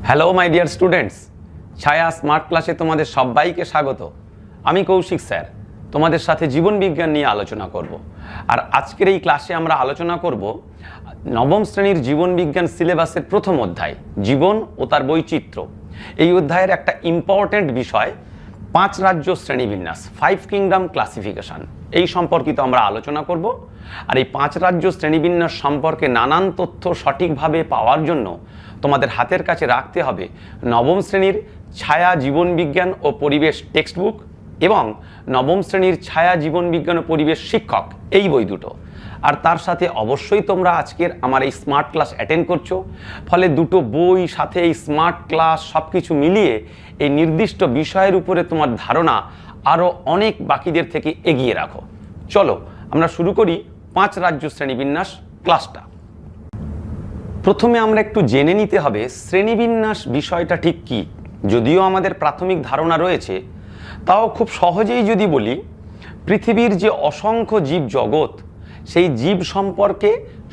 Hello my dear students, ছায়া smart ক্লাসে তোমাদের সবাইকে স্বাগত। আমি কৌশিক স্যার তোমাদের সাথে জীবন বিজ্ঞান নিয়ে আলোচনা করব। আর আজকের এই ক্লাসে আমরা আলোচনা করব নবম শ্রেণীর জীবন বিজ্ঞান সিলেবাসের প্রথম অধ্যায় জীবন ও তার বৈচিত্র্য। এই অধ্যায়ের একটা ইম্পর্ট্যান্ট বিষয় 5 রাজ্য শ্রেণীবিন্যাস, 5 কিংডম ক্লাসিফিকেশন, এই সম্পর্কিত আমরা আলোচনা করব। আর এই 5 রাজ্য শ্রেণীবিন্যাস সম্পর্কে নানান তথ্য সঠিকভাবে পাওয়ার জন্য তোমাদের হাতের কাছে রাখতে হবে নবম শ্রেণীর ছায়া জীবন বিজ্ঞান ও পরিবেশ টেক্সট বুক এবং নবম শ্রেণীর ছায়া জীবন বিজ্ঞান ও পরিবেশ শিক্ষক, এই বই দুটো। আর তার সাথে অবশ্যই তোমরা আজকের আমার এই স্মার্ট ক্লাস অ্যাটেন্ড করছো, ফলে দুটো বই সাথে এই স্মার্ট ক্লাস সব কিছু মিলিয়ে এই নির্দিষ্ট বিষয়ের উপরে তোমার ধারণা আরও অনেক বাকিদের থেকে এগিয়ে রাখো। চলো আমরা শুরু করি 5 রাজ্য শ্রেণীবিন্যাস ক্লাসটা। প্রথমে আমরা একটু জেনে নিতে হবে শ্রেণীবিন্যাস বিষয়টা ঠিক কী। যদিও আমাদের প্রাথমিক ধারণা রয়েছে, তাও খুব সহজেই যদি বলি, পৃথিবীর যে অসংখ্য জীব জগৎ, সেই জীব সম্পর্কে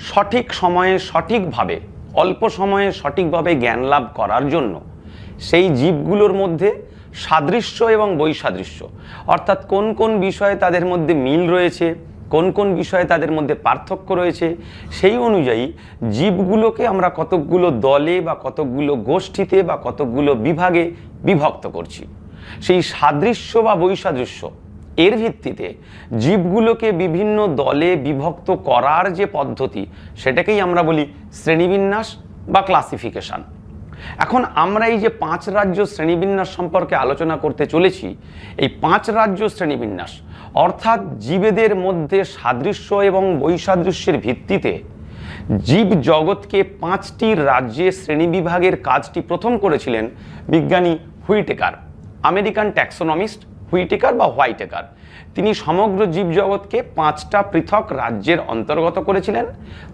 সঠিক সময়ে সঠিকভাবে, অল্প সময়ে সঠিকভাবে জ্ঞান লাভ করার জন্য সেই জীবগুলোর মধ্যে সাদৃশ্য এবং বৈসাদৃশ্য, অর্থাৎ কোন কোন বিষয়ে তাদের মধ্যে মিল রয়েছে, কোন কোন বিষয়ে তাদের মধ্যে পার্থক্য রয়েছে, সেই অনুযায়ী জীবগুলোকে আমরা কতকগুলো দলে বা কতকগুলো গোষ্ঠীতে বা কতকগুলো বিভাগে বিভক্ত করছি। সেই সাদৃশ্য বা বৈসাদৃশ্য এর ভিত্তিতে জীবগুলোকে বিভিন্ন দলে বিভক্ত করার যে পদ্ধতি, সেটাকেই আমরা বলি শ্রেণীবিন্যাস বা ক্লাসিফিকেশন। এখন আমরা এই যে 5 রাজ্য শ্রেণীবিন্যাস সম্পর্কে আলোচনা করতে চলেছি, এই 5 রাজ্য শ্রেণীবিন্যাস অর্থাৎ জীবেদের মধ্যে সাদৃশ্য এবং বৈসাদৃশ্যের ভিত্তিতে জীব জগৎকে 5টি রাজ্যে শ্রেণীবিভাগের কাজটি প্রথম করেছিলেন বিজ্ঞানী হুইটেকার, আমেরিকান ট্যাক্সোনমিস্ট হুইটেকার বা হোয়াইটেকার। তিনি সমগ্র জীবজগৎকে 5টা পৃথক রাজ্যের অন্তর্গত করেছিলেন।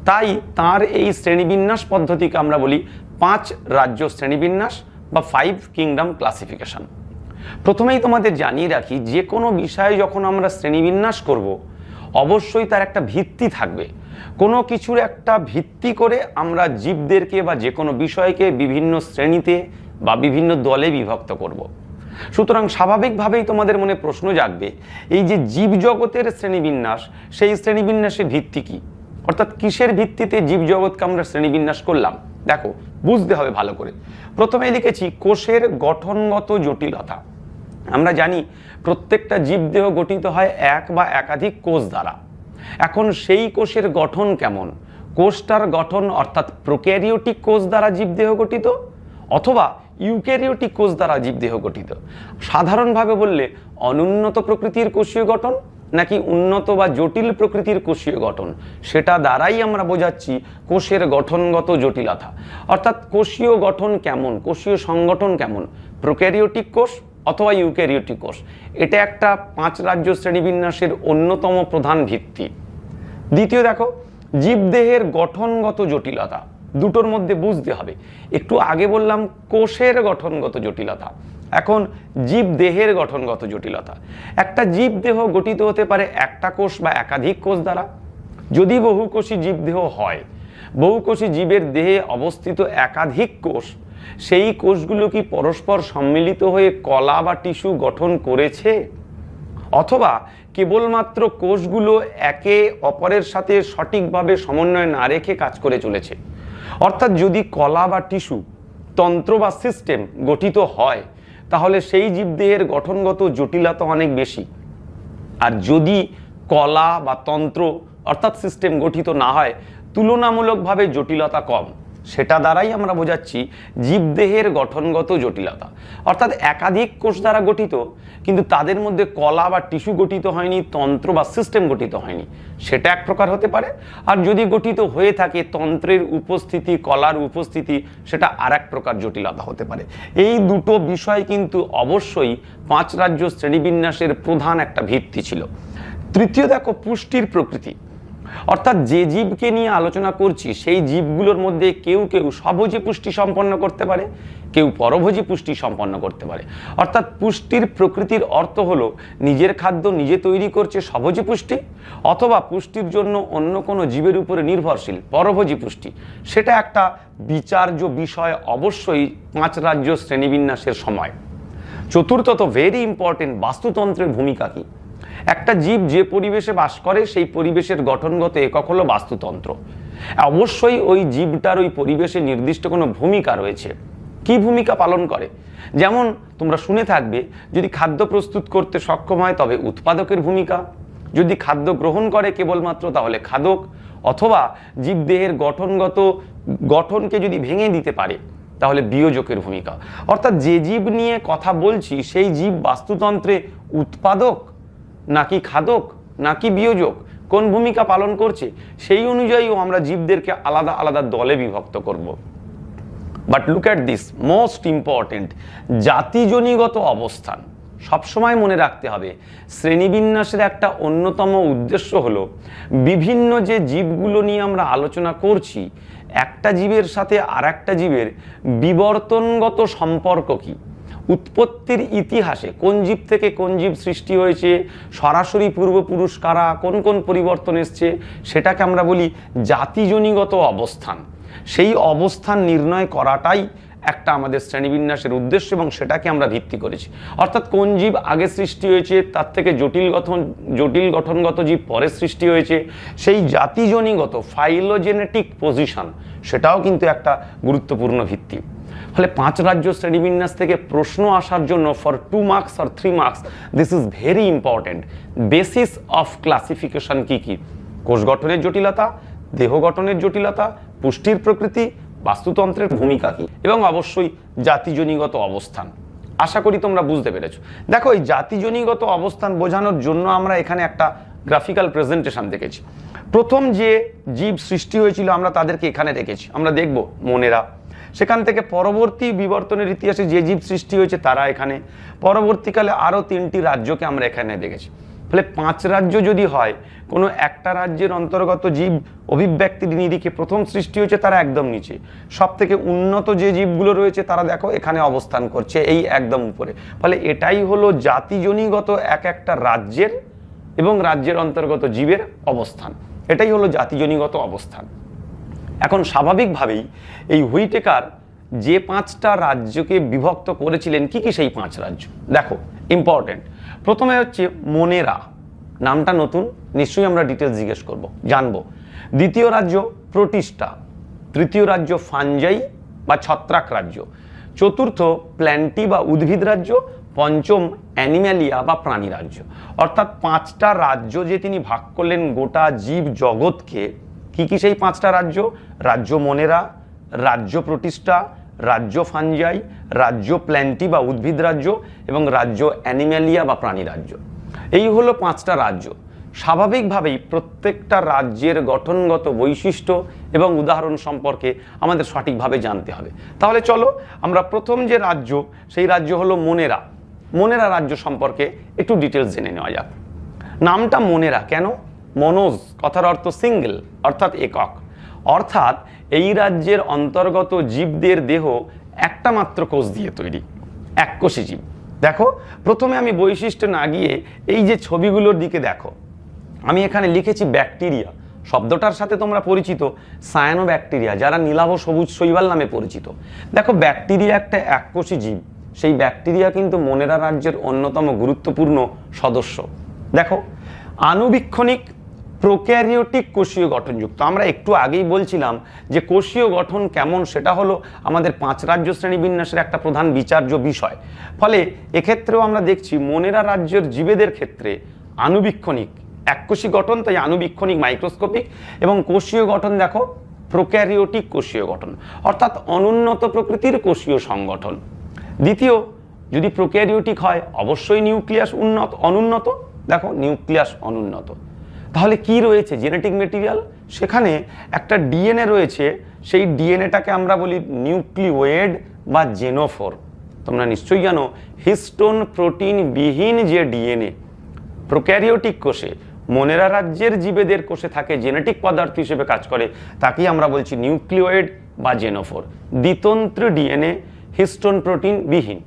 তাই তার এই শ্রেণীবিন্যাস পদ্ধতিকে আমরা বলি 5 রাজ্য শ্রেণীবিন্যাস বা 5 কিংডম ক্লাসিফিকেশন। প্রথমেই তোমাদের জানিয়ে রাখি, যে কোনো বিষয়ে যখন আমরা শ্রেণীবিন্যাস করব, অবশ্যই তার একটা ভিত্তি থাকবে। কোনো কিছুর একটা ভিত্তি করে আমরা জীবদেরকে বা যে কোনো বিষয়কে বিভিন্ন শ্রেণীতে বা বিভিন্ন দলে বিভক্ত করব। সুতরাং স্বাভাবিকভাবেই তোমাদের মনে প্রশ্ন জাগবে, এই যে জীবজগতের শ্রেণীবিন্যাস, সেই শ্রেণীবিন্যাসের ভিত্তি কি, অর্থাৎ কিসের ভিত্তিতে জীবজগৎকে আমরা শ্রেণীবিন্যাস করলাম। দেখো, বুঝতে হবে ভালো করে। প্রথমে লিখেছি কোষের গঠনগত জটিলতা। আমরা জানি প্রত্যেকটা জীবদেহ গঠিত হয় এক বা একাধিক কোষ দ্বারা। এখন সেই কোষের গঠন কেমন, কোষটার গঠন অর্থাৎ প্রোক্যারিওটিক কোষ দ্বারা জীবদেহ গঠিত অথবা ইউক্যারিওটিক কোষ দ্বারা জীবদেহ গঠিত। সাধারণভাবে বললে অনুন্নত প্রকৃতির কোষীয় গঠন নাকি উন্নত বা জটিল প্রকৃতির কোষীয় গঠন, সেটা দ্বারাই আমরা বোঝাচ্ছি কোষের গঠনগত জটিলতা। অর্থাৎ কোষীয় গঠন কেমন, কোষীয় সংগঠন কেমন, প্রোক্যারিওটিক কোষ অথবা ইউক্যারিওটিক কোষ, এটা একটা 5 রাজ্য শ্রেণীবিন্যাসের অন্যতম প্রধান ভিত্তি। দ্বিতীয় দেখো, জীবদেহের গঠনগত জটিলতা। দুটোর মধ্যে বুঝতে হবে, একটু আগে বললাম কোষের গঠনগত জটিলতা, এখন জীবদেহের গঠনগত জটিলতা। একটা জীবদেহ গঠিত হতে পারে একটা কোষ বা একাধিক কোষ দ্বারা। যদি বহুকোষী জীবদেহ হয়, বহুকোষী জীবের দেহে অবস্থিত একাধিক কোষ, সেই কোষগুলো কি পরস্পর সম্মিলিত হয়ে কলা বা টিস্যু গঠন করেছে, অথবা কেবলমাত্র কোষগুলো একে অপরের সাথে সঠিকভাবে সমন্বয় না রেখে কাজ করে চলেছে। অর্থাৎ যদি কলা বা টিস্যু, তন্ত্র বা সিস্টেম গঠিত হয়, তাহলে সেই জীবদেহের গঠনগত জটিলতা অনেক বেশি। আর যদি কলা বা তন্ত্র অর্থাৎ সিস্টেম গঠিত না হয়, তুলনামূলকভাবে জটিলতা কম। সেটা দ্বারাই আমরা বোঝাচ্ছি জীবদেহের গঠনগত জটিলতা। অর্থাৎ একাধিক কোষ দ্বারা গঠিত, কিন্তু তাদের মধ্যে কলা বা টিস্যু গঠিত হয়নি, তন্ত্র বা সিস্টেম গঠিত হয়নি, সেটা এক প্রকার হতে পারে। আর যদি গঠিত হয়ে থাকে, তন্ত্রের উপস্থিতি, কলার উপস্থিতি, সেটা আর এক প্রকার জটিলতা হতে পারে। এই দুটো বিষয় কিন্তু অবশ্যই 5 রাজ্য শ্রেণীবিন্যাসের প্রধান একটা ভিত্তি ছিল। তৃতীয় দেখো, পুষ্টির প্রকৃতি। অর্থাৎ যে জীবকে নিয়ে আলোচনা করছি সেই জীবগুলোর মধ্যে কেউ কেউ স্বভোজী পুষ্টি সম্পন্ন করতে পারে, কেউ পরভোজী পুষ্টি সম্পন্ন করতে পারে। অর্থাৎ পুষ্টির প্রকৃতির অর্থ হলো নিজের খাদ্য নিজে তৈরি করছে স্বভোজী পুষ্টি, অথবা পুষ্টির জন্য অন্য কোনো জীবের উপরে নির্ভরশীল পরভোজী পুষ্টি। সেটা একটা বিচার্য বিষয় অবশ্যই 5 রাজ্য শ্রেণীবিন্যাসের সময়। চতুর্থত ভেরি ইম্পর্টেন্ট, বাস্তুতন্ত্রের ভূমিকা কী। একটা জীব যে পরিবেশে বাস করে সেই পরিবেশের গঠনগত একক হলো বাস্তুতন্ত্র। অবশ্যই ওই জীবটার ওই পরিবেশে নির্দিষ্ট কোনো ভূমিকা রয়েছে। কি ভূমিকা পালন করে? যেমন তোমরা শুনে থাকবে, যদি খাদ্য প্রস্তুত করতে সক্ষম হয় তবে উৎপাদকের ভূমিকা, যদি খাদ্য গ্রহণ করে কেবলমাত্র তাহলে খাদক, অথবা জীবদেহের গঠনকে যদি ভেঙে দিতে পারে তাহলে বিয়োজকের ভূমিকা। অর্থাৎ যে জীব নিয়ে কথা বলছি সেই জীব বাস্তুতন্ত্রে উৎপাদক নাকি খাদক নাকি বিয়োজক, কোন ভূমিকা পালন করছে, সেই অনুযায়ীও আমরা জীবদেরকে আলাদা আলাদা দলে বিভক্ত করব। But look at this, most important, জাতিজনিগত অবস্থান। সবসময় মনে রাখতে হবে শ্রেণীবিন্যাসের একটা অন্যতম উদ্দেশ্য হলো বিভিন্ন যে জীবগুলো নিয়ে আমরা আলোচনা করছি একটা জীবের সাথে আর একটা জীবের বিবর্তনগত সম্পর্ক কি, উৎপত্তির ইতিহাসে কোন জীব থেকে কোন জীব সৃষ্টি হয়েছে, সরাসরি পূর্বপুরুষ কারা, কোন কোন পরিবর্তন এসছে, সেটাকে আমরা বলি জাতিজনিগত অবস্থান। সেই অবস্থান নির্ণয় করাটাই একটা আমাদের শ্রেণীবিন্যাসের উদ্দেশ্য এবং সেটাকে আমরা ভিত্তি করেছি। অর্থাৎ কোন জীব আগে সৃষ্টি হয়েছে, তার থেকে জটিল গঠনগত জীব পরে সৃষ্টি হয়েছে, সেই জাতিজনিগত ফাইলোজেনেটিক পজিশন সেটাও কিন্তু একটা গুরুত্বপূর্ণ ভিত্তি। ফলে 5 রাজ্য শ্রেণীবিন্যাস থেকে প্রশ্ন আসার জন্য for 2 marks or 3 marks this is very important. Basis of classification কি কি? কোষ গঠনের জটিলতা, দেহ গঠনের জটিলতা, পুষ্টির প্রকৃতি, বাস্তুতন্ত্রের ভূমিকা কি, এবং অবশ্যই জাতিজনিগত অবস্থান। আশা করি তোমরা বুঝতে পেরেছো। দেখো, এই জাতিজনিগত অবস্থান বোঝানোর জন্য আমরা এখানে একটা গ্রাফিক্যাল প্রেজেন্টেশন দেখেছি। প্রথম যে জীব সৃষ্টি হয়েছিল আমরা তাদেরকে এখানে রেখেছি, আমরা দেখব মনেরা। সেখান থেকে পরবর্তী বিবর্তনের ইতিহাসে যে জীব সৃষ্টি হয়েছে তারা এখানে, পরবর্তীকালে আরও 3টি রাজ্যকে আমরা এখানে দেখেছি। ফলে 5 রাজ্য যদি হয়, কোনো একটা রাজ্যের অন্তর্গত জীব অভিব্যক্তির নিরিখে প্রথম সৃষ্টি হয়েছে তারা একদম নিচে, সব থেকে উন্নত যে জীবগুলো রয়েছে তারা দেখো এখানে অবস্থান করছে এই একদম উপরে। ফলে এটাই হলো জাতিজনিগত এক একটা রাজ্যের এবং রাজ্যের অন্তর্গত জীবের অবস্থান, এটাই হলো জাতিজনিগত অবস্থান। এখন স্বাভাবিকভাবেই এই হুইটেকার যে 5টা রাজ্যকে বিভক্ত করেছিলেন, কি কি সেই 5 রাজ্য দেখো, ইম্পর্টেন্ট। প্রথমে হচ্ছে মনেরা, নামটা নতুন, নিশ্চয়ই আমরা ডিটেলস জিজ্ঞেস করব, জানবো। দ্বিতীয় রাজ্য প্রোটিস্টা, তৃতীয় রাজ্য ফাঞ্জাই বা ছত্রাক রাজ্য, চতুর্থ প্ল্যান্টি বা উদ্ভিদ রাজ্য, পঞ্চম অ্যানিম্যালিয়া বা প্রাণী রাজ্য। অর্থাৎ 5টা রাজ্য যে তিনি ভাগ করলেন গোটা জীব জগৎকে, কি কি সেই 5টা রাজ্য? রাজ্য মনেরা, রাজ্য প্রোটিস্টা, রাজ্য ফাঞ্জাই, রাজ্য প্ল্যান্টি বা উদ্ভিদ রাজ্য এবং রাজ্য অ্যানিম্যালিয়া বা প্রাণী রাজ্য। এই হলো 5টা রাজ্য। স্বাভাবিকভাবেই প্রত্যেকটা রাজ্যের গঠনগত বৈশিষ্ট্য এবং উদাহরণ সম্পর্কে আমাদের সঠিকভাবে জানতে হবে। তাহলে চলো আমরা প্রথম যে রাজ্য সেই রাজ্য হলো মনেরা। মনেরা রাজ্য সম্পর্কে একটু ডিটেলস জেনে নেওয়া যাক। নামটা মনেরা কেন? মনোজ কথার অর্থ সিঙ্গেল, অর্থাৎ একক। অর্থাৎ এই রাজ্যের অন্তর্গত জীবদের দেহ একটা মাত্র কোষ দিয়ে তৈরি, এককোষী জীব। দেখো, প্রথমে আমি বৈশিষ্ট্য না গিয়ে এই যে ছবিগুলোর দিকে দেখো, আমি এখানে লিখেছি ব্যাকটেরিয়া। শব্দটার সাথে তোমরা পরিচিত সায়ানো ব্যাকটেরিয়া, যারা নীলাভ সবুজ শৈবাল নামে পরিচিত। দেখো, ব্যাকটেরিয়া একটা এককোষী জীব, সেই ব্যাকটেরিয়া কিন্তু মনেরা রাজ্যের অন্যতম গুরুত্বপূর্ণ সদস্য। দেখো, আণুবীক্ষণিক প্রোক্যারিওটিক কোষীয় গঠনযুক্ত। আমরা একটু আগেই বলছিলাম যে কোষীয় গঠন কেমন, সেটা হলো আমাদের 5 রাজ্য শ্রেণীবিন্যাসের একটা প্রধান বিচার্য বিষয়। ফলে এক্ষেত্রেও আমরা দেখছি মনেরা রাজ্যের জীবেদের ক্ষেত্রে আণুবীক্ষণিক এককোষী গঠন, তাই আণুবীক্ষণিক মাইক্রোস্কোপিক, এবং কোষীয় গঠন দেখো প্রোক্যারিওটিক কোষীয় গঠন, অর্থাৎ অনুন্নত প্রকৃতির কোষীয় সংগঠন। দ্বিতীয়, যদি প্রোক্যারিওটিক হয় অবশ্যই নিউক্লিয়াস অনুন্নত। দেখো, নিউক্লিয়াস অনুন্নত। তাহলে কি রয়েছে? জেনেটিক মেটেরিয়াল, সেখানে একটা ডিএনএ রয়েছে, সেই ডিএনএটাকে আমরা বলি নিউক্লিওয়েড বা জেনোফোর। তোমরা নিশ্চয়ই জানো হিস্টোন প্রোটিন বিহীন যে ডিএনএ প্রোক্যারিওটিক কোষে মনেরা রাজ্যের জীবেদের কোষে থাকে, জেনেটিক পদার্থ হিসেবে কাজ করে, তাকেই আমরা বলছি নিউক্লিওয়েড বা জেনোফোর, দ্বিতন্ত্রী ডিএনএ হিস্টোন প্রোটিন বিহীন।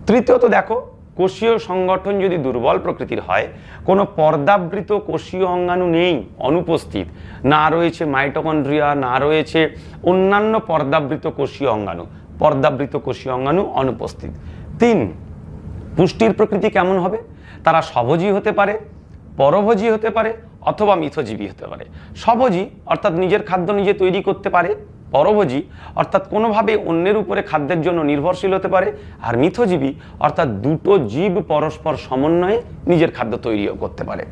তৃতীয়ত দেখো, কোষীয় সংগঠন যদি দুর্বল প্রকৃতির হয়, কোনো পর্দাবৃত কোষীয় অঙ্গাণু নেই, অনুপস্থিত, না রয়েছে মাইটোকন্ড্রিয়া, না রয়েছে অন্যান্য পর্দাবৃত কোষীয় অঙ্গাণু, পর্দাবৃত কোষীয় অঙ্গাণু অনুপস্থিত। 3, পুষ্টির প্রকৃতি কেমন হবে? তারা স্বভোজী হতে পারে, পরভোজী হতে পারে, অথবা মিথজীবী হতে পারে। স্বভোজী অর্থাৎ নিজের খাদ্য নিজে তৈরি করতে পারে, পরভোজী অর্থাৎ কোনোভাবে অন্যের উপরে খাদ্যের জন্য নির্ভরশীল হতে পারে, আর মিথজীবী অর্থাৎ দুটো জীব পরস্পর সমন্বয়ে নিজের খাদ্য তৈরিও করতে পারে।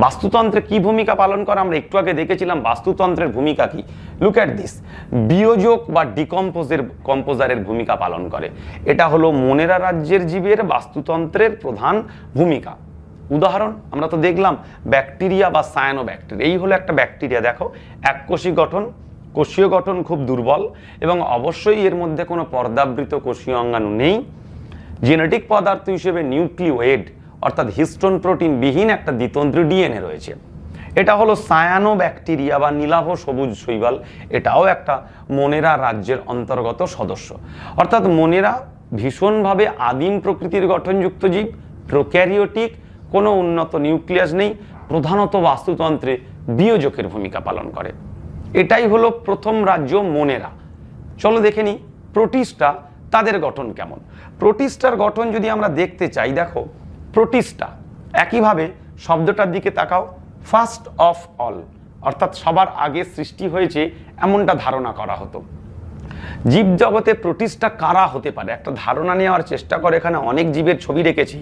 বাস্তুতন্ত্রে কি ভূমিকা পালন করে আমরা একটু আগে দেখেছিলাম। বাস্তুতন্ত্রের ভূমিকা কি? লুক অ্যাট দিস, বিয়োজক বা কম্পোজারের ভূমিকা পালন করে। এটা হলো মনেরা রাজ্যের জীবের বাস্তুতন্ত্রের প্রধান ভূমিকা। উদাহরণ আমরা তো দেখলাম ব্যাকটেরিয়া বা সায়ানোব্যাক্টেরিয়া। এই হলো একটা ব্যাকটেরিয়া, দেখো এককোষী গঠন, কোষীয় গঠন খুব দুর্বল, এবং অবশ্যই এর মধ্যে কোনো পর্দাবৃত কোষীয় অঙ্গাণু নেই। জেনেটিক পদার্থ হিসেবে নিউক্লিওয়েড অর্থাৎ হিস্টোন প্রোটিন বিহীন একটা দ্বিতন্ত্রী ডিএনএ রয়েছে। এটা হলো সায়ানোব্যাকটেরিয়া বা নীলাভ সবুজ শৈবাল। এটাও একটা মনেরা রাজ্যের অন্তর্গত সদস্য। অর্থাৎ মনেরা ভীষণভাবে আদিম প্রকৃতির গঠনযুক্ত জীব, প্রোক্যারিওটিক, কোনো উন্নত নিউক্লিয়াস নেই, প্রধানত বাস্তুতন্ত্রে বিয়োজকের ভূমিকা পালন করে। এটাই হলো প্রথম রাজ্য মনেরা। চলো দেখে নিই প্রোটিস্টা, তাদের গঠন কেমন। প্রোটিস্টার গঠন যদি আমরা দেখতে চাই, দেখো প্রোটিস্টা একইভাবে শব্দটার দিকে তাকাও, ফার্স্ট অফ অল, অর্থাৎ সবার আগে সৃষ্টি হয়েছে এমনটা ধারণা করা হতো। জীবজগতে প্রোটিস্টা কারা হতে পারে একটা ধারণা নেওয়ার চেষ্টা করে। এখানে অনেক জীবের ছবি রেখেছি।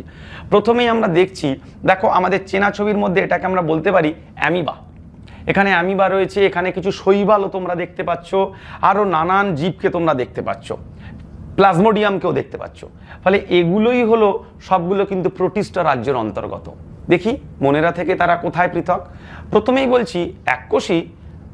প্রথমেই আমরা দেখছি, দেখো আমাদের চেনা ছবির মধ্যে এটাকে আমরা বলতে পারি অ্যামিবা। এখানে অ্যামিবা রয়েছে, এখানে কিছু শৈবালও তোমরা দেখতে পাচ্ছ, আরও নানান জীবকে তোমরা দেখতে পাচ্ছ, প্লাজমোডিয়ামকেও দেখতে পাচ্ছ। ফলে এগুলোই হলো সবগুলো কিন্তু প্রোটিস্টা রাজ্যের অন্তর্গত। দেখি মনেরা থেকে তারা কোথায় পৃথক। প্রথমেই বলছি এককোষী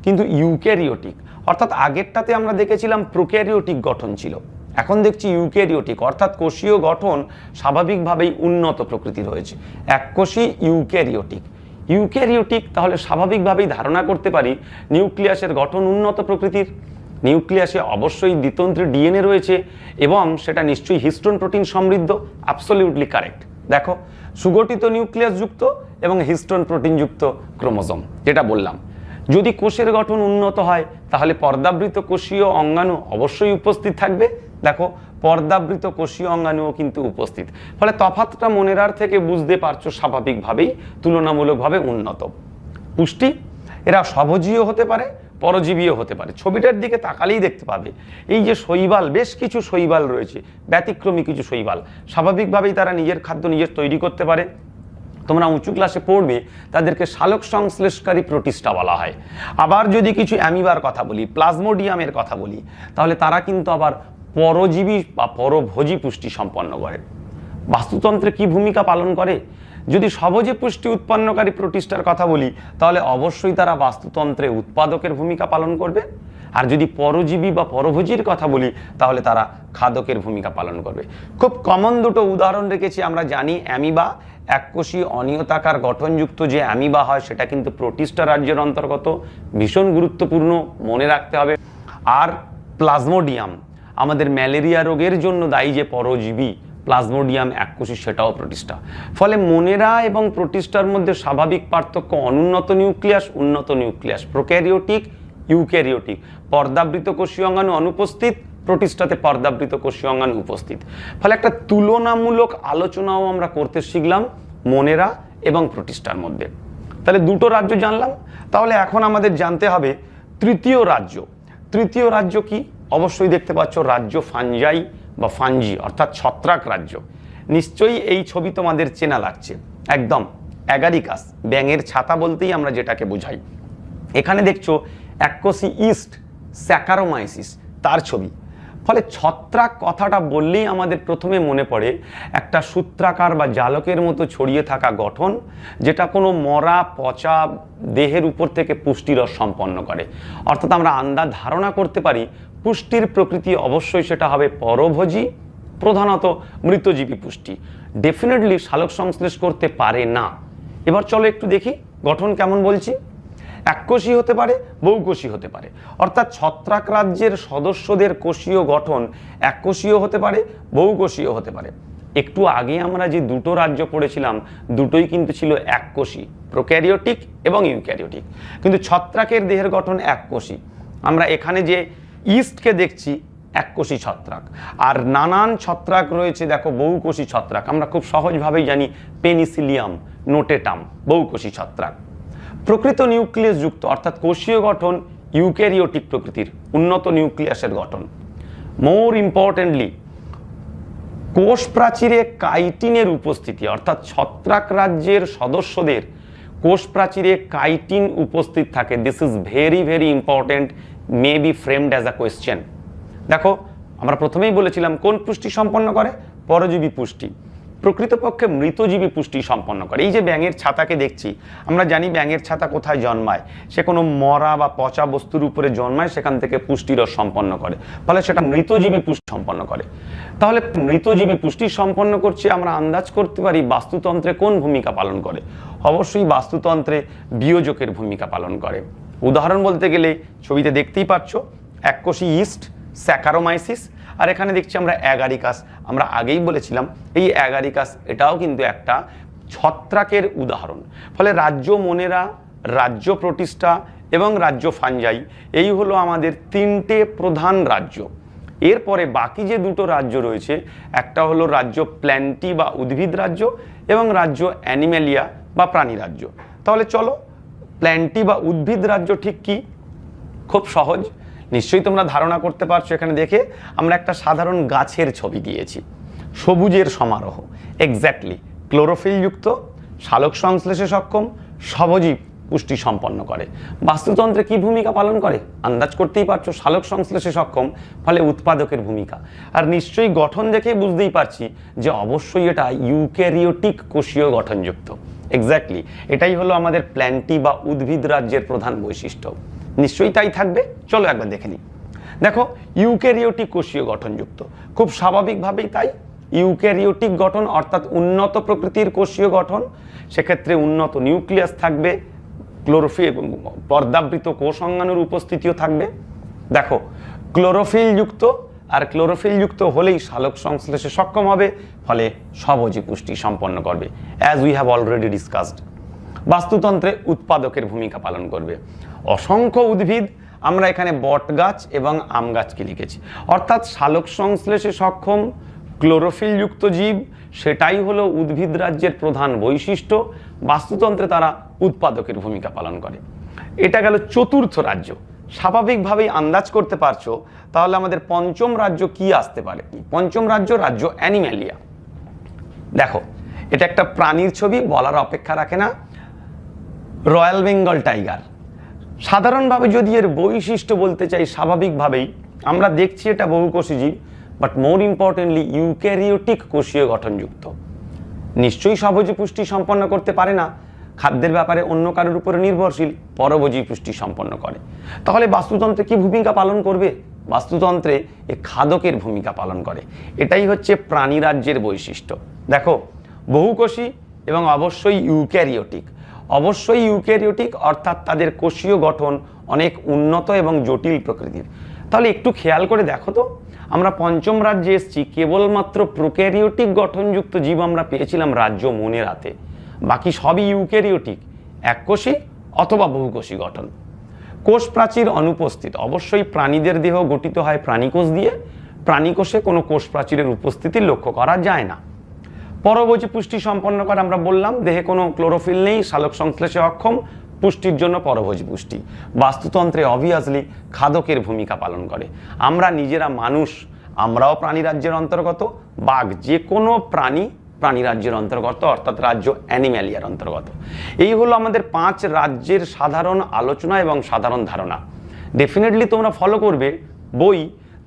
কিন্তু ইউক্যারিওটিক, অর্থাৎ আগেরটাতে আমরা দেখেছিলাম প্রোক্যারিওটিক গঠন ছিল, এখন দেখছি ইউক্যারিওটিক, অর্থাৎ কোষীয় গঠন স্বাভাবিকভাবেই উন্নত প্রকৃতির হয়েছে। এককোষী ইউক্যারিওটিক। ইউক্যারিওটিক তাহলে স্বাভাবিকভাবেই ধারণা করতে পারি নিউক্লিয়াসের গঠন উন্নত প্রকৃতির। নিউক্লিয়াসে অবশ্যই দ্বিতন্ত্রী ডিএনএ রয়েছে এবং সেটা নিশ্চয়ই হিস্টোন প্রোটিন সমৃদ্ধ। Absolutely correct. দেখো সুগঠিত নিউক্লিয়াস যুক্ত এবং হিস্টোন প্রোটিন যুক্ত ক্রোমোজোম, যেটা বললাম। যদি কোষের গঠন উন্নত হয় তাহলে পর্দাবৃত কোষীয় অঙ্গাণু অবশ্যই উপস্থিত থাকবে। দেখো পর্দাবৃত কোষীয় অঙ্গাণুও কিন্তু উপস্থিত। ফলে তফাৎটা মনেরার থেকে বুঝতে পারছো স্বাভাবিকভাবেই তুলনামূলকভাবে উন্নত। পুষ্টি, এরা স্বভোজীও হতে পারে, পরজীবীও হতে পারে। ছবিটার দিকে তাকালেই দেখতে পাবে এই যে শৈবাল, বেশ কিছু শৈবাল রয়েছে, ব্যতিক্রমী কিছু শৈবাল, স্বাভাবিকভাবেই তারা নিজের খাদ্য নিজের তৈরি করতে পারে। তোমরা উঁচু ক্লাসে পড়বে তাদেরকে সালোক সংশ্লেষকারী প্রোটিস্টা বলা হয়। আবার যদি কিছু অ্যামিবার কথা বলি, প্লাজমোডিয়ামের কথা বলি, তাহলে তারা কিন্তু আবার পরজীবী বা পরভোজী পুষ্টি সম্পন্ন করে। বাস্তুতন্ত্রে কি ভূমিকা পালন করে? যদি স্বভোজী পুষ্টি উৎপন্নকারী প্রোটিস্টার কথা বলি তাহলে অবশ্যই তারা বাস্তুতন্ত্রে উৎপাদকের ভূমিকা পালন করবে। আর যদি পরজীবী বা পরভোজীর কথা বলি তাহলে তারা খাদকের ভূমিকা পালন করবে। খুব কমন দুটো উদাহরণ রেখেছি। আমরা জানি অ্যামিবা, এককোষী অনিয়তাকার গঠনযুক্ত যে অ্যামিবা হয় সেটা কিন্তু প্রোটিস্টা রাজ্যের অন্তর্গত, ভীষণ গুরুত্বপূর্ণ, মনে রাখতে হবে। আর প্লাজমোডিয়াম, আমাদের ম্যালেরিয়া রোগের জন্য দায়ী যে পরজীবী প্লাজমোডিয়াম এককোষী, সেটাও প্রোটিস্টা। ফলে মনেরা এবং প্রোটিস্টার মধ্যে স্বাভাবিক পার্থক্য অনুন্নত নিউক্লিয়াস, উন্নত নিউক্লিয়াস, প্রোক্যারিওটিক, ইউক্যারিওটিক। পর্দাবৃত কোষীয় অঙ্গাণু অনুপস্থিত, প্রোটিস্টাতে পর্দাবৃত কোষীয় অঙ্গাণু উপস্থিত। ফলে একটা তুলনামূলক আলোচনাও আমরা করতে শিখলাম মনেরা এবং প্রোটিস্টার মধ্যে। তাহলে দুটো রাজ্য জানলাম। তাহলে এখন আমাদের জানতে হবে তৃতীয় রাজ্য। তৃতীয় রাজ্য কি? অবশ্যই দেখতে পাচ্ছ রাজ্য ফাঞ্জাই বা ফাঞ্জি, অর্থাৎ ছত্রাক রাজ্য। নিশ্চয়ই এই ছবি তোমাদের চেনা লাগছে, একদম অ্যাগারিকাস, ব্যাঙের ছাতা বলতেই আমরা যেটাকে বোঝাই। এখানে দেখছো এককোষী ইস্ট, স্যাকারোমাইসিস, তার ছবি। ফলে ছত্রাক কথাটা বললেই আমাদের প্রথমে মনে পড়ে একটা সূত্রাকার বা জালকের মতো ছড়িয়ে থাকা গঠন, যেটা কোনো মরা পচা দেহের উপর থেকে পুষ্টিরস সম্পন্ন করে। অর্থাৎ আমরা আন্দাজ ধারণা করতে পারি পুষ্টির প্রকৃতি অবশ্যই সেটা হবে পরভোজী, প্রধানত মৃতজীবী পুষ্টি। ডেফিনেটলি সালোক সংশ্লেষ করতে পারে না। এবার চলো একটু দেখি গঠন কেমন বলছি। এককোষী হতে পারে, বহুকোষী হতে পারে, অর্থাৎ ছত্রাক রাজ্যের সদস্যদের কোষীয় গঠন এককোষীয় হতে পারে, বহুকোষীয় হতে পারে। একটু আগে আমরা যে দুটো রাজ্য পড়েছিলাম দুটোই কিন্তু ছিল এককোষী, প্রোক্যারিওটিক এবং ইউক্যারিওটিক, কিন্তু ছত্রাকের দেহের গঠন এককোষী। আমরা এখানে যে ইস্টকে দেখছি এককোষী ছত্রাক, আর নানান ছত্রাক রয়েছে দেখো বহুকোষী ছত্রাক। আমরা খুব সহজভাবেই জানি পেনিসিলিয়াম নোটেটাম বহুকোষী ছত্রাক। প্রকৃত নিউক্লিয়াস যুক্ত অর্থাৎ কোষীয় গঠন ইউক্যারিওটিক প্রকৃতির, উন্নত নিউক্লিয়াসের গঠন। মোর ইম্পর্টেন্টলি কোষ প্রাচীরে কাইটিনের উপস্থিতি, অর্থাৎ ছত্রাক রাজ্যের সদস্যদের কোষ প্রাচীরে কাইটিন উপস্থিত থাকে। This is very very important, may be framed as a question. দেখো আমরা প্রথমেই বলেছিলাম কোন পুষ্টি সম্পন্ন করে, পরজীবী পুষ্টি। প্রকৃতপক্ষে মৃতজীবী পুষ্টি সম্পন্ন করে। এই যে ব্যাঙের ছাতাকে দেখছি, আমরা জানি ব্যাঙের ছাতা কোথায় জন্মায়, সে কোনো মরা বা পচা বস্তুর উপরে জন্মায়, সেখান থেকে পুষ্টিরস সম্পন্ন করে, ফলে সেটা মৃতজীবী পুষ্টি সম্পন্ন করে। তাহলে মৃতজীবী পুষ্টি সম্পন্ন করছে, আমরা আন্দাজ করতে পারি বাস্তুতন্ত্রে কোন ভূমিকা পালন করে। অবশ্যই বাস্তুতন্ত্রে বিয়োজকের ভূমিকা পালন করে। উদাহরণ বলতে গেলে ছবিতে দেখতেই পাচ্ছ এককোষী ইস্ট, স্যাকারোমাইসিস, আর এখানে দেখছি আমরা অ্যাগারিকাস। আমরা আগেই বলেছিলাম এই অ্যাগারিকাস এটাও কিন্তু একটা ছত্রাকের উদাহরণ। ফলে রাজ্য মনেরা, রাজ্য প্রোটিস্টা এবং রাজ্য ফাঞ্জাই, এই হলো আমাদের তিনটে প্রধান রাজ্য। এরপরে বাকি যে দুটো রাজ্য রয়েছে, একটা হলো রাজ্য প্ল্যান্টি বা উদ্ভিদ রাজ্য এবং রাজ্য অ্যানিমেলিয়া বা প্রাণী রাজ্য। তাহলে চলো প্ল্যান্টি বা উদ্ভিদ রাজ্য ঠিক কি? খুব সহজ, নিশ্চয়ই তোমরা ধারণা করতে পারছো। এখানে দেখে আমরা একটা সাধারণ গাছের ছবি দিয়েছি, সবুজের সমারোহ। এক্স্যাক্টলি, ক্লোরোফিল যুক্ত, সালোক সংশ্লেষে সক্ষম, সহজীব পুষ্টি সম্পন্ন করে। বাস্তুতন্ত্রে কি ভূমিকা পালন করে আন্দাজ করতেই পারছো, সালোক সংশ্লেষে সক্ষম, ফলে উৎপাদকের ভূমিকা। আর নিশ্চয়ই গঠন দেখে বুঝতেই পারছি যে অবশ্যই এটা ইউক্যারিওটিক কোষীয় গঠনযুক্ত। এক্স্যাক্টলি, এটাই হলো আমাদের প্ল্যান্টি বা উদ্ভিদ রাজ্যের প্রধান বৈশিষ্ট্য। নিশ্চয়ই তাই থাকবে, চলো একবার দেখে নিই। দেখো ইউক্যারিওটিক কোষীয় গঠনযুক্ত, খুব স্বাভাবিকভাবেই তাই। ইউক্যারিওটিক গঠন অর্থাৎ উন্নত প্রকৃতির কোষীয় গঠন, সেক্ষেত্রে উন্নত নিউক্লিয়াস থাকবে, ক্লোরোফিল এবং পর্দাবৃত কোষ অঙ্গাণুর উপস্থিতিও থাকবে। দেখো ক্লোরোফিল যুক্ত, আর ক্লোরোফিল যুক্ত হলেই সালোক সংশ্লেষে সক্ষম হবে, ফলে সহজীব পুষ্টি সম্পন্ন করবে, as we have already discussed. বাস্তুতন্ত্রে উৎপাদকের ভূমিকা পালন করবে। অসংখ্য উদ্ভিদ, আমরা এখানে বট গাছ এবং আম গাছকে লিখেছি, অর্থাৎ সালোক সংশ্লেষে সক্ষম ক্লোরোফিল যুক্ত জীব, সেটাই হলো উদ্ভিদ রাজ্যের প্রধান বৈশিষ্ট্য। বাস্তুতন্ত্রে তারা উৎপাদকের ভূমিকা পালন করে। এটা গেল চতুর্থ রাজ্য। স্বাভাবিকভাবেই আন্দাজ করতে পারছো তাহলে আমাদের পঞ্চম রাজ্য কি আসতে পারে। পঞ্চম রাজ্য, রাজ্য অ্যানিম্যালিয়া। দেখো এটা একটা প্রাণীর ছবি, বলার অপেক্ষা রাখে না, রয়্যাল বেঙ্গল টাইগার। সাধারণভাবে যদি এর বৈশিষ্ট্য বলতে চাই, স্বাভাবিকভাবেই আমরা দেখছি এটা বহুকোষী জীব, বাট মোর ইম্পর্টেন্টলি ইউক্যারিওটিক কোষীয় গঠনযুক্ত। নিশ্চয়ই সহজে পুষ্টি সম্পন্ন করতে পারে না, খাদ্যের ব্যাপারে অন্য কারোর উপরে নির্ভরশীল, পরভোজী পুষ্টি সম্পন্ন করে। তাহলে বাস্তুতন্ত্রে কি ভূমিকা পালন করবে? বাস্তুতন্ত্রে এ খাদকের ভূমিকা পালন করে। এটাই হচ্ছে প্রাণী রাজ্যের বৈশিষ্ট্য। দেখো বহুকোষী এবং অবশ্যই ইউক্যারিওটিক। অবশ্যই ইউক্যারিওটিক অর্থাৎ তাদের কোষীয় গঠন অনেক উন্নত এবং জটিল প্রকৃতির। তাহলে একটু খেয়াল করে দেখো তো, আমরা পঞ্চম রাজ্যে এসেছি, কেবলমাত্র প্রোক্যারিওটিক গঠনযুক্ত জীব আমরা পেয়েছিলাম রাজ্য মোনেরাতে, বাকি সবই ইউক্যারিওটিক, এককোষী অথবা বহুকোষী গঠন। কোষ প্রাচীর অনুপস্থিত। অবশ্যই প্রাণীদের দেহ গঠিত হয় প্রাণীকোষ দিয়ে, প্রাণীকোষে কোনো কোষ প্রাচীরের উপস্থিতি লক্ষ্য করা যায় না। পরভোজী পুষ্টি সম্পন্ন করে, আমরা বললাম দেহে কোনো ক্লোরোফিল নেই, সালোক সংশ্লেষে অক্ষম, পুষ্টির জন্য পরভোজী পুষ্টি। বাস্তুতন্ত্রে অবভিয়াসলি খাদকের ভূমিকা পালন করে। আমরা নিজেরা মানুষ, আমরাও প্রাণী রাজ্যের অন্তর্গত, বাঘ যে কোনো প্রাণী প্রাণী রাজ্যের অন্তর্গত, অর্থাৎ রাজ্য অ্যানিম্যালিয়ার অন্তর্গত। এই হলো আমাদের 5 রাজ্যের সাধারণ আলোচনা এবং সাধারণ ধারণা। ডেফিনেটলি তোমরা ফলো করবে বই,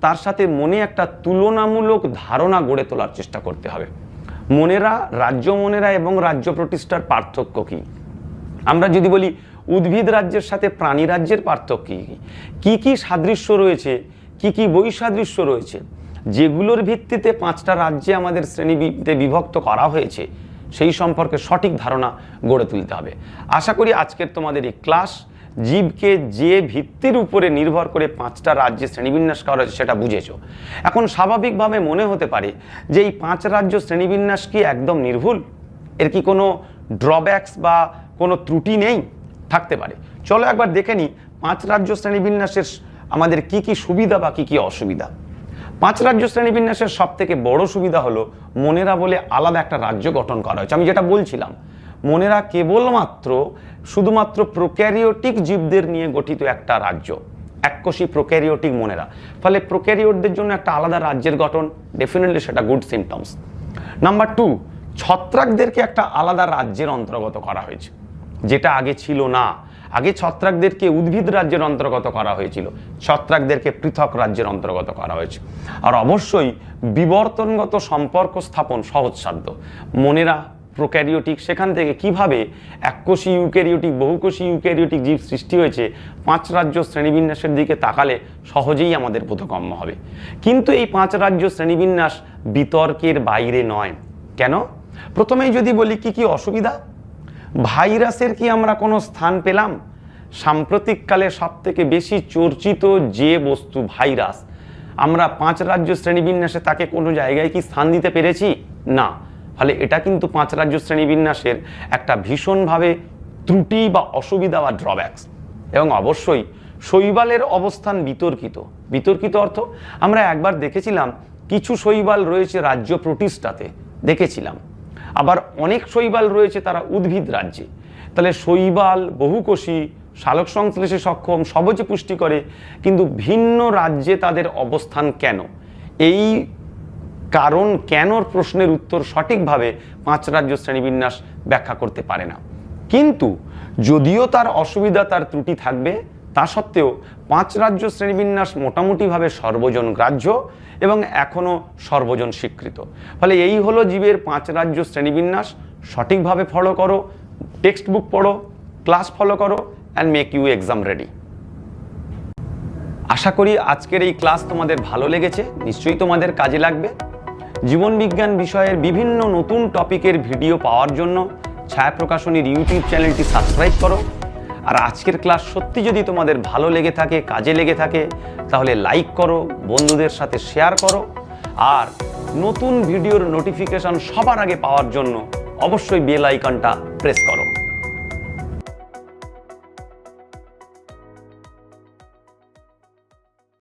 তার সাথে মনে একটা তুলনামূলক ধারণা গড়ে তোলার চেষ্টা করতে হবে। মনেরা, রাজ্য মনেরা এবং রাজ্য প্রতিষ্ঠার পার্থক্য কী? আমরা যদি বলি উদ্ভিদ রাজ্যের সাথে প্রাণী রাজ্যের পার্থক্য কী কী সাদৃশ্য রয়েছে, কি কি বৈসাদৃশ্য রয়েছে, যেগুলোর ভিত্তিতে 5টা রাজ্যে আমাদের শ্রেণীতে বিভক্ত করা হয়েছে, সেই সম্পর্কে সঠিক ধারণা গড়ে তুলতে হবে। আশা করি আজকের তোমাদের এই ক্লাস জীবকে যে ভিত্তির উপরে নির্ভর করে 5টা রাজ্যে শ্রেণীবিন্যাস করা হয়েছে সেটা বুঝেছো। এখন স্বাভাবিকভাবে মনে হতে পারে যে এই 5 রাজ্য শ্রেণীবিন্যাস কি একদম নির্ভুল, এর কি কোনো ড্রব্যাকস বা কোনো ত্রুটি নেই? থাকতে পারে। চলো একবার দেখে নিই 5 রাজ্য শ্রেণীবিন্যাসের আমাদের কি কি সুবিধা বা কি কি অসুবিধা। 5 রাজ্য শ্রেণীবিন্যাসের সব থেকে বড় সুবিধা হলো মনেরা বলে আলাদা একটা রাজ্য গঠন করা হয়েছে। আমি যেটা বলছিলাম, মনেরা কেবলমাত্র শুধুমাত্র প্রোক্যারিওটিক জীবদের নিয়ে গঠিত একটা রাজ্য, এককোষী প্রোক্যারিওটিক মনেরা। ফলে প্রোক্যারিওটদের জন্য একটা আলাদা রাজ্যের গঠন, ডেফিনেটলি সেটা গুড সিমটমস। নাম্বার 2, ছত্রাকদেরকে একটা আলাদা রাজ্যের অন্তর্গত করা হয়েছে, যেটা আগে ছিল না। আগে ছত্রাকদেরকে উদ্ভিদ রাজ্যের অন্তর্গত করা হয়েছিল, ছত্রাকদেরকে পৃথক রাজ্যের অন্তর্গত করা হয়েছে। আর অবশ্যই বিবর্তনগত সম্পর্ক স্থাপন সহজসাধ্য। মনেরা প্রোক্যারিওটিক, সেখান থেকে কিভাবে এককোষী ইউক্যারিওটিক, বহুকোষী ইউক্যারিওটিক জীব সৃষ্টি হয়েছে 5 রাজ্য শ্রেণীবিন্যাসের দিকে তাকালে সহজেই আমাদের বোধগম্য হবে। কিন্তু এই 5 রাজ্য শ্রেণীবিন্যাস বিতর্কের বাইরে নয়। কেন? প্রথমেই যদি বলি কি কি অসুবিধা। ভাইরাসের কি আমরা কোনো স্থান পেলাম? সাম্প্রতিককালে সব থেকে বেশি চর্চিত যে বস্তু ভাইরাস, আমরা 5 রাজ্য শ্রেণীবিন্যাসে তাকে কোনো জায়গায় কি স্থান দিতে পেরেছি? না। ফলে এটা কিন্তু 5 রাজ্য শ্রেণীবিন্যাসের একটা ভীষণভাবে ত্রুটি বা অসুবিধা বা ড্রব্যাকস। এবং অবশ্যই শৈবালের অবস্থান বিতর্কিত। বিতর্কিত অর্থ আমরা একবার দেখেছিলাম কিছু শৈবাল রয়েছে রাজ্য প্রোটিস্টাতে, দেখেছিলাম। আবার অনেক শৈবাল রয়েছে তারা উদ্ভিদ রাজ্যে। তাহলে শৈবাল বহুকোষী, সালোক সংশ্লেষে সক্ষম, সবজে পুষ্টি করে, কিন্তু ভিন্ন রাজ্যে তাদের অবস্থান কেন? এই কারণ কেনর প্রশ্নের উত্তর সঠিকভাবে 5 রাজ্য শ্রেণীবিন্যাস ব্যাখ্যা করতে পারে না। কিন্তু যদিও তার অসুবিধা, তার ত্রুটি থাকবে, তা সত্ত্বেও 5 রাজ্য শ্রেণীবিন্যাস মোটামুটিভাবে সর্বজন গ্রাহ্য এবং এখনও সর্বজন স্বীকৃত। ফলে এই হলো জীবের 5 রাজ্য শ্রেণীবিন্যাস। সঠিকভাবে ফলো করো, টেক্সট বুক পড়ো, ক্লাস ফলো করো and make you exam ready. আশা করি আজকের এই ক্লাস তোমাদের ভালো লেগেছে, নিশ্চয়ই তোমাদের কাজে লাগবে। জীবন বিজ্ঞান বিষয়ের বিভিন্ন নতুন টপিকের ভিডিও পাওয়ার জন্য ছায়া প্রকাশনীর ইউটিউব চ্যানেলটি সাবস্ক্রাইব করো। আর আজকের ক্লাস সত্যি যদি তোমাদের ভালো লেগে থাকে, কাজে লেগে থাকে, তাহলে লাইক করো, বন্ধুদের সাথে শেয়ার করো। আর নতুন ভিডিওর নোটিফিকেশন সবার আগে পাওয়ার জন্য অবশ্যই বেল আইকনটা প্রেস করো।